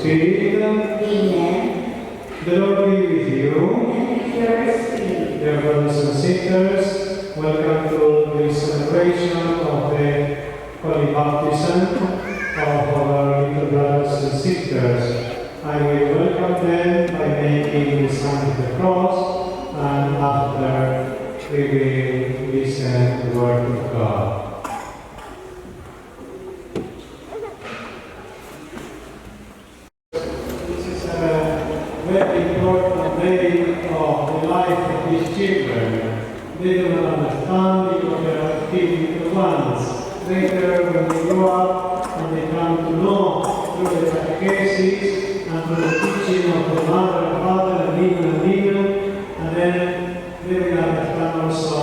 Spirit. Amen. The Lord be with you. And with your spirit. Dear brothers and sisters, welcome to the celebration of the Holy Baptism of our little brothers and sisters. I will welcome them by making the sign of the cross, and after we will listen to the Word of God. This is a very important day of the life of these children. They do not understand because they are still little ones. Later, when they grow up and they come to know through the catechesis and through the teaching of the mother and father and even, and then they will understand also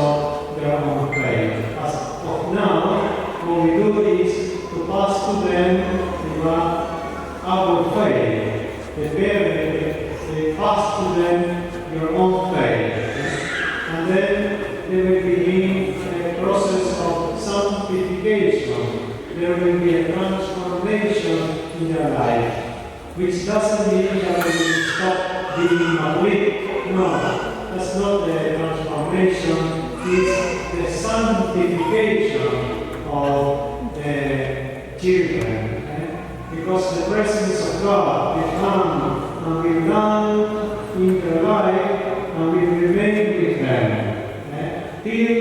their own faith. As of now, what we do is to pass to them our faith. The parents, they pass to them your own faith. And then they will begin a process of sanctification. There will be a transformation in their life, which doesn't mean that they will stop being Catholic. No, that's not the transformation. It's the sanctification of the children. Because the presence of God will come and will come in their life and will remain with them till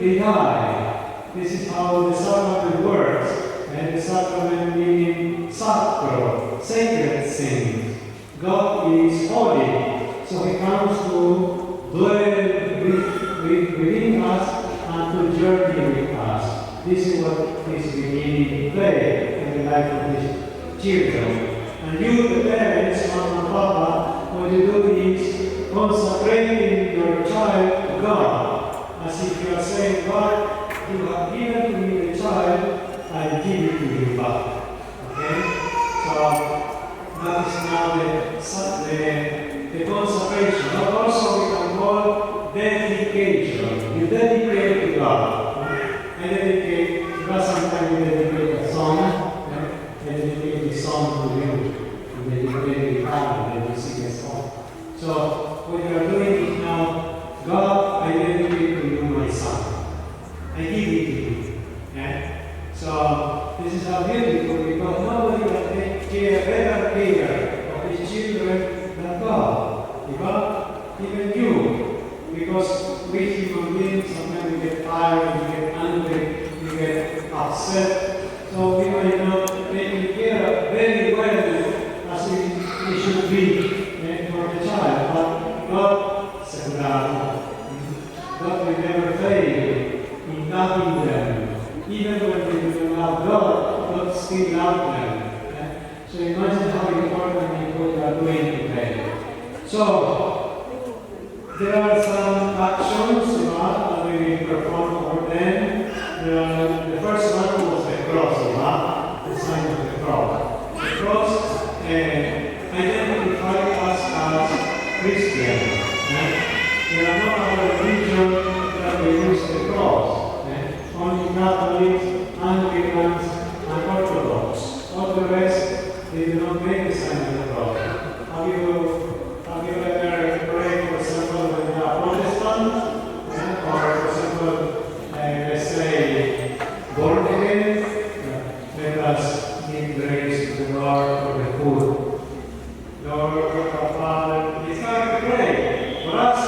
they die. This is how the sacrament works. The sacrament meaning sacro, sacred things. God is holy, so He comes to dwell within us and to journey with us. This is what is beginning today in the life of this children. And you, the parents, mom and papa, what you do is consecrating your child to God. As if you are saying, God, you have given to me the child, I give it to you back. Okay? So that is now the consecration. But also we can call dedication. You dedicate to God. I dedicate, because sometimes we dedicate a song. Song to you, and then you play the guitar, and then you sing a song. So what you are doing is now, God, I dedicate to you my son. I give it to you. Yeah? So this is how beautiful, because nobody can take better care of his children than God. Even you. Because we human beings, sometimes we get tired, we get angry, we get upset. So we might not take care very well as we should be for the child. But God said that God will never fail in loving them. Even when they do not love God, God still loves them. So imagine how important is what you are doing today. So there are some actions that we will perform for them. The first one was the cross, the sign of the cross. The cross identifies us as Christians. There are no other religion that they use the cross. Only Catholics, Anglicans, and Orthodox. All the rest, they do not make the sign of the cross. Have you ever prayed, for example, when you are Protestant? Or, for example, let's say, born again? Let us give grace to the Lord for the food. Lord, our Father, it's time to pray for us.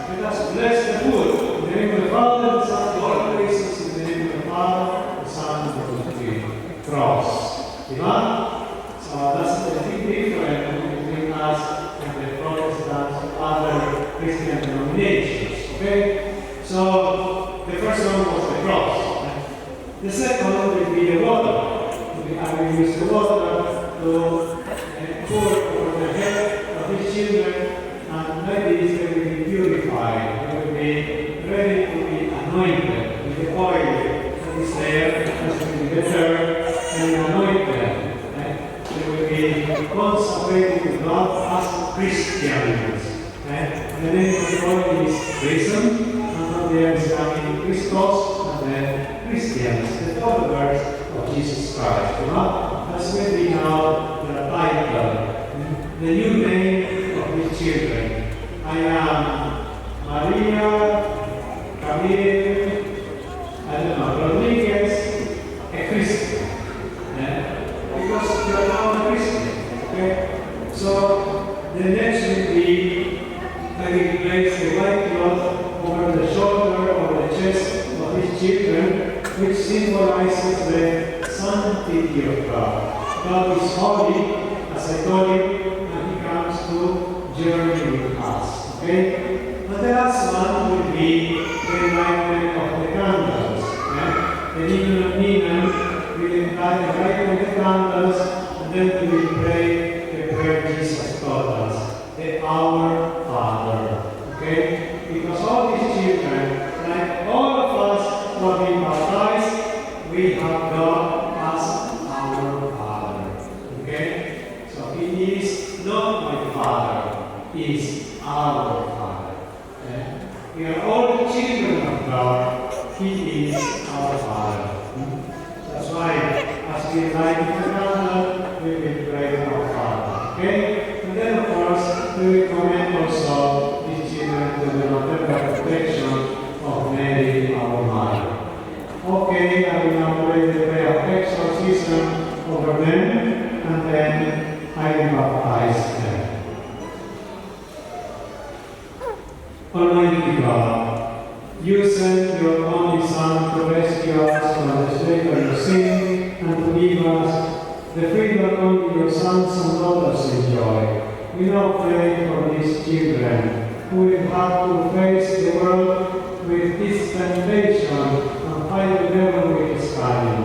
Let us bless the food. In the name of the Father, the Son, the Holy Spirit. In the name of the Father, the Son, and the Holy Spirit. Cross. Amen? So that's the big difference between us and the Protestants and other Christian denominations. Okay? So the first one was the cross. The second will be the water. I will use the water to pour over the head of these children, and ladies, they will be purified. They will be ready to be anointed with the oil that is there, that will be better, and anoint them. They will be consecrated to God as Christians. The name of the oil is risen, and there is coming Christos, and then Christians, the followers of Jesus Christ. That's where we now the title the new name of these children. I am Maria, Camille, I don't know, Rodriguez, a Christian. Because you are now a Christian. Okay? So the next will be I will place the white cloth over the shoulder or the chest of these children, which symbolizes the sanctity of God. God is holy, as I told you, and He comes to journey with us. Okay? And the last one will be the lighting of the candles. The Ninon and Ninon will light the candles, and then we will pray the prayer Jesus taught us, the Our Father. Okay? Because all these children, like all of us who have been baptized, we have God as our Father. Okay? So He is not my Father, He is our Father. Okay? We are all the children of God, He is our Father. That's why, as we light the candle, we will pray our Father. Okay? And then, of course, we will commend also these children to the maternal protection of Mary, our Mother. Okay, I will now pray the prayer of exorcism over them, and then I will baptize them. Almighty God, you sent your only Son to rescue us from the slavery of sin and to give us the freedom only your sons and daughters enjoy. We now pray for these children who will have to face the world with its temptation and fight the devil with his cunning.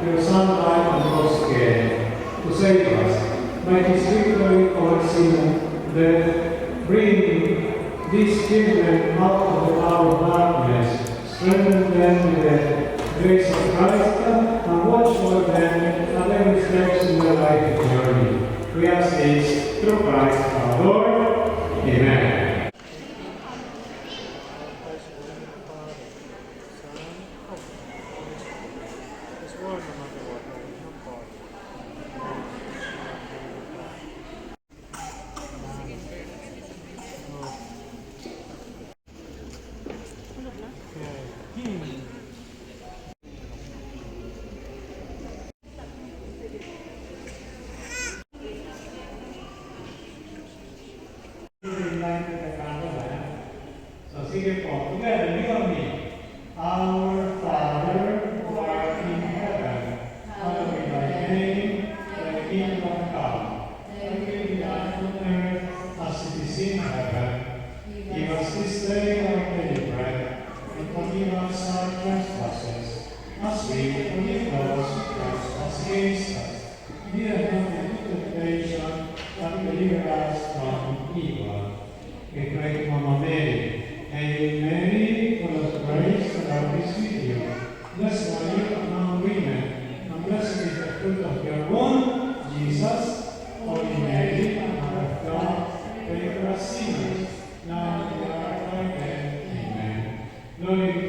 Your Son died and rose again to save us. By his victory over sin and death, bring these children out of the power of darkness, strengthen them with the grace of Christ, and watch for them at every step in their life journey. We ask this through Christ our Lord. Amen. So sige po, together, you and me. Our Father, who art in heaven, hallowed be thy name, thy kingdom come. Thy will be done on earth as it is in heaven. Give us this day our daily bread, and forgive us our trespasses, as we forgive those who trespass against us. Lead us not into temptation, but deliver us from evil. We pray to Mama Mary. Hail Mary, full of grace, the Lord is with you. Blessed are you among women, and blessed is the fruit of your womb, Jesus. Holy Mary, Mother of God, pray for us sinners, now and at our death. Amen. Glory be